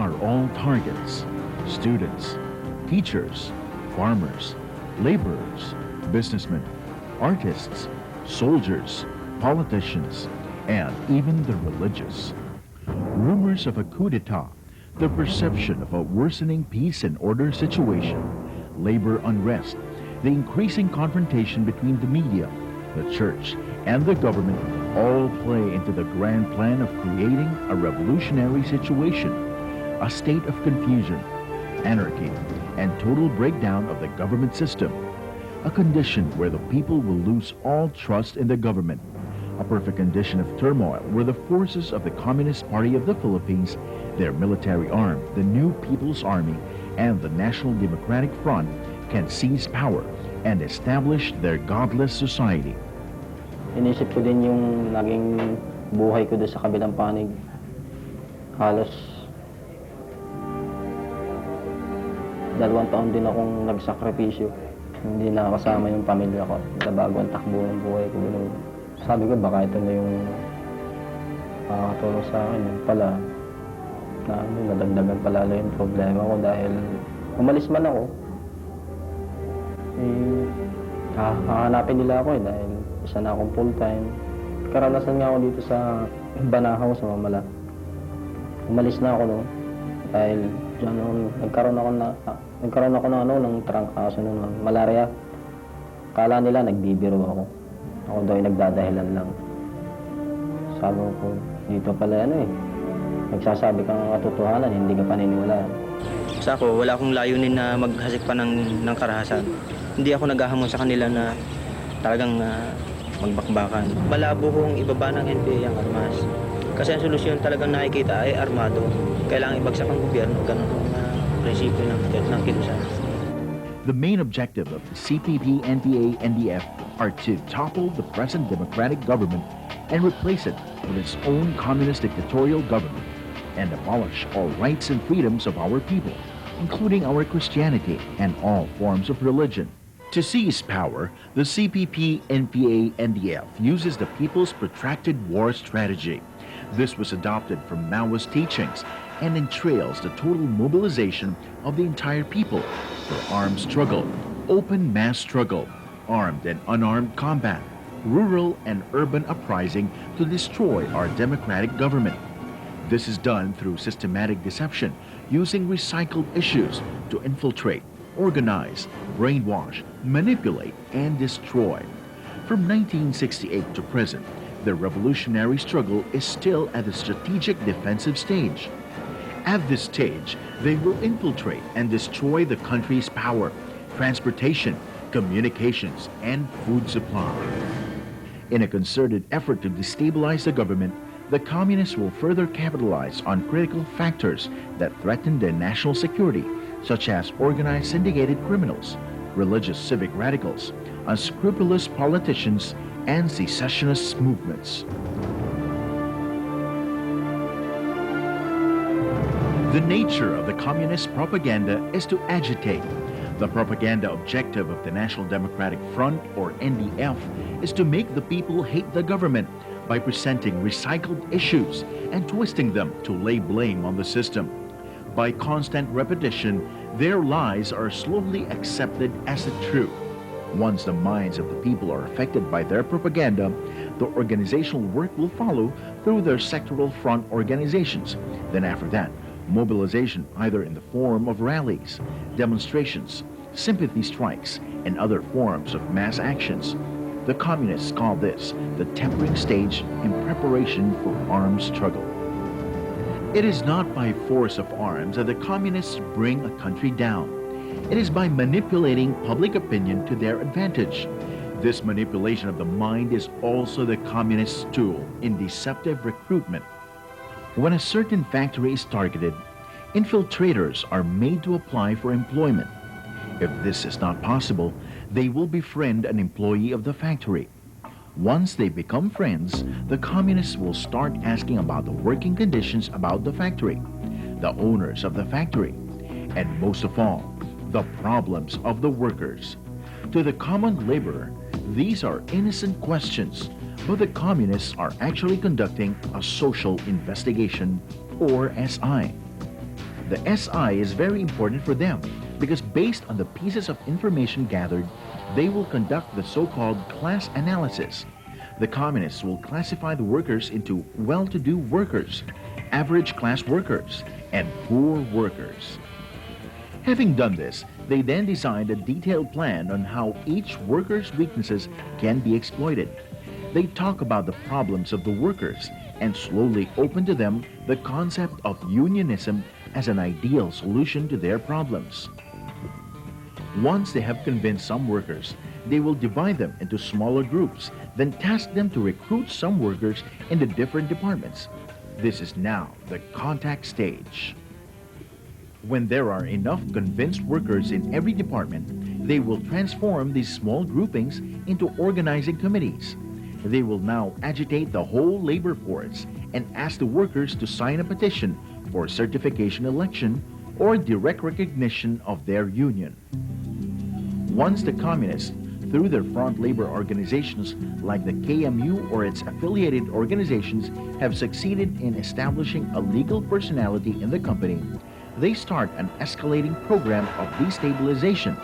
are all targets: students, teachers, farmers, laborers, businessmen, artists, soldiers, politicians, and even the religious. Rumors of a coup d'etat, the perception of a worsening peace and order situation, labor unrest, the increasing confrontation between the media, the church, and the government all play into the grand plan of creating a revolutionary situation, a state of confusion, anarchy, and total breakdown of the government system, a condition where the people will lose all trust in the government, a perfect condition of turmoil where the forces of the Communist Party of the Philippines, their military arm, the New People's Army, and the National Democratic Front can seize power and establish their godless society. Inisip ko din yung naging buhay ko doon sa kabilang panig. Halos 2 taon din akong nagsakripisyo. Hindi nakakasama yung pamilya ko. Bago ang takbo ng buhay ko. Sabi ko baka ito na yung makakatulong sa akin. Yung pala, nadagdagan palalo yung problema ko dahil umalis man ako. Hahanapin nila ako dahil isa na akong full-time. Karanasan nga ako dito sa Banahaw sa Mamala. Umalis na ako noon dahil dyan nagkaroon ako ng trangkaso ng malaria. Kala nila nagbibiro ako. Ako daw ay nagdadahilan lang. Sabi ko, dito pala nagsasabi kang katotohanan, hindi ka paniniwalaan. Sa ako, wala akong layunin na maghasik pa ng karahasan. Hindi ako naghahamon sa kanila na talagang magbakbakan. Malabo kong ibaba ng NPA ang armas. Kasi ang solusyon talagang nakikita ay armado. Kailangan ibagsak ang gobyerno. Ganun ang prinsipyo ng kilusan. The main objective of the CPP NPA NDF are to topple the present democratic government and replace it with its own communist dictatorial government and abolish all rights and freedoms of our people, including our Christianity and all forms of religion. To seize power, the CPP NPA NDF uses the People's Protracted War Strategy. This was adopted from Maoist teachings and entails the total mobilization of the entire people for armed struggle, open mass struggle, armed and unarmed combat, rural and urban uprising to destroy our democratic government. This is done through systematic deception, using recycled issues to infiltrate, organize, brainwash, manipulate, and destroy. From 1968 to present, the revolutionary struggle is still at the strategic defensive stage. At this stage, they will infiltrate and destroy the country's power, transportation, communications, and food supply. In a concerted effort to destabilize the government, the communists will further capitalize on critical factors that threaten their national security, such as organized syndicated criminals, religious civic radicals, unscrupulous politicians, and secessionist movements. The nature of the communist propaganda is to agitate. The propaganda objective of the National Democratic Front, or NDF, is to make the people hate the government by presenting recycled issues and twisting them to lay blame on the system. By constant repetition, their lies are slowly accepted as the truth. Once the minds of the people are affected by their propaganda, the organizational work will follow through their sectoral front organizations. Then after that, mobilization either in the form of rallies, demonstrations, sympathy strikes, and other forms of mass actions. The communists call this the tempering stage in preparation for armed struggle. It is not by force of arms that the communists bring a country down. It is by manipulating public opinion to their advantage. This manipulation of the mind is also the communists' tool in deceptive recruitment. When a certain factory is targeted, infiltrators are made to apply for employment. If this is not possible, they will befriend an employee of the factory. Once they become friends, the communists will start asking about the working conditions about the factory, the owners of the factory, and most of all, the problems of the workers. To the common laborer, these are innocent questions, but the communists are actually conducting a social investigation, or SI. The SI is very important for them because based on the pieces of information gathered, they will conduct the so-called class analysis. The communists will classify the workers into well-to-do workers, average class workers, and poor workers. Having done this, they then designed a detailed plan on how each worker's weaknesses can be exploited. They talk about the problems of the workers and slowly open to them the concept of unionism as an ideal solution to their problems. Once they have convinced some workers, they will divide them into smaller groups, then task them to recruit some workers into different departments. This is now the contact stage. When there are enough convinced workers in every department, they will transform these small groupings into organizing committees. They will now agitate the whole labor force and ask the workers to sign a petition for certification election or direct recognition of their union. Once the communists, through their front labor organizations like the KMU or its affiliated organizations, have succeeded in establishing a legal personality in the company, they start an escalating program of destabilization.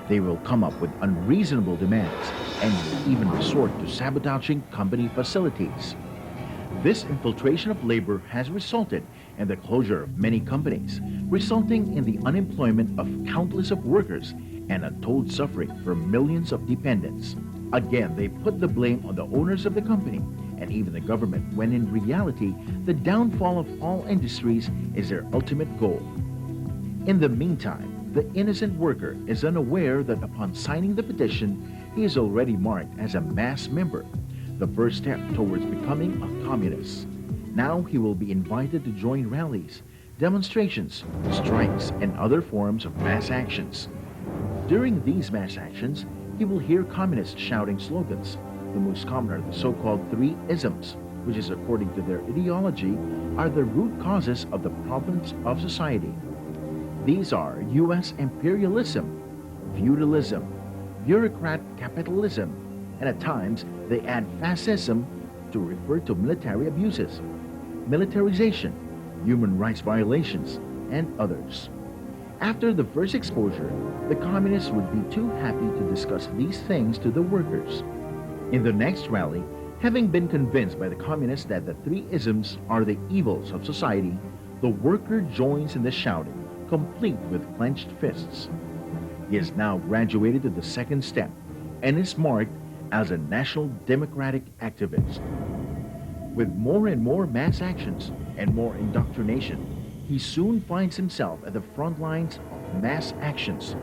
They will come up with unreasonable demands and will even resort to sabotaging company facilities. This infiltration of labor has resulted in the closure of many companies, resulting in the unemployment of countless of workers and untold suffering for millions of dependents. Again, they put the blame on the owners of the company and even the government, when in reality, the downfall of all industries is their ultimate goal. In the meantime, the innocent worker is unaware that upon signing the petition, he is already marked as a mass member, the first step towards becoming a communist. Now he will be invited to join rallies, demonstrations, strikes, and other forms of mass actions. During these mass actions, he will hear communists shouting slogans. The most common are the so-called three isms, which is, according to their ideology, are the root causes of the problems of society. These are U.S. imperialism, feudalism, bureaucrat capitalism, and at times they add fascism to refer to military abuses, militarization, human rights violations, and others. After the first exposure, the communists would be too happy to discuss these things to the workers. In the next rally, having been convinced by the communists that the three isms are the evils of society, the worker joins in the shouting, complete with clenched fists. He is now graduated to the second step and is marked as a national democratic activist. With more and more mass actions and more indoctrination, he soon finds himself at the front lines of mass actions.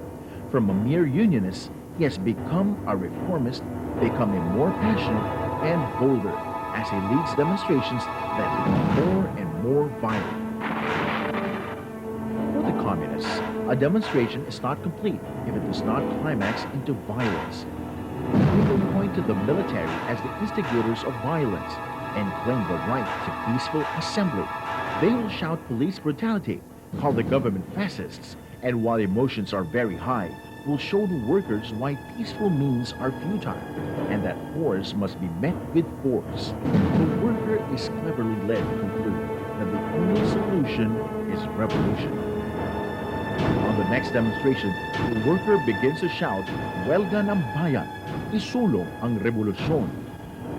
From a mere unionist, he has become a reformist, becoming more passionate and bolder as he leads demonstrations that become more and more violent. For the communists, a demonstration is not complete if it does not climax into violence. They will point to the military as the instigators of violence and claim the right to peaceful assembly. They will shout police brutality, call the government fascists, and while emotions are very high, will show the workers why peaceful means are futile and that force must be met with force. The worker is cleverly led to conclude that the only solution is revolution. On the next demonstration, the worker begins to shout, "Welga ng bayan, isulong ang revolusyon."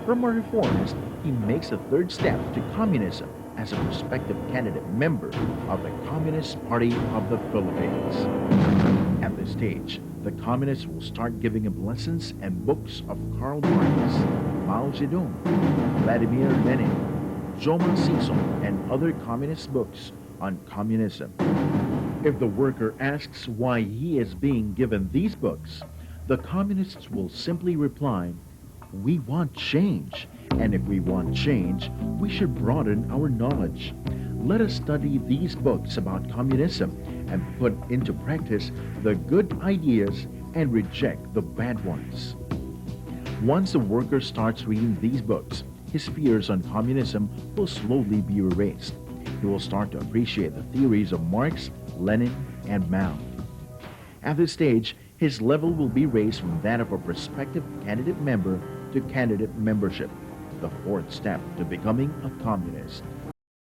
From a reformist, he makes a third step to communism as a prospective candidate member of the Communist Party of the Philippines. At this stage, the communists will start giving him lessons and books of Karl Marx, Mao Zedong, Vladimir Lenin, Joma Sisson, and other communist books on communism. If the worker asks why he is being given these books, the communists will simply reply, "We want change, and if we want change, we should broaden our knowledge. Let us study these books about communism and put into practice the good ideas and reject the bad ones." Once the worker starts reading these books, his fears on communism will slowly be erased. He will start to appreciate the theories of Marx, Lenin, and Mao. At this stage, his level will be raised from that of a prospective candidate member to candidate membership, the fourth step to becoming a communist.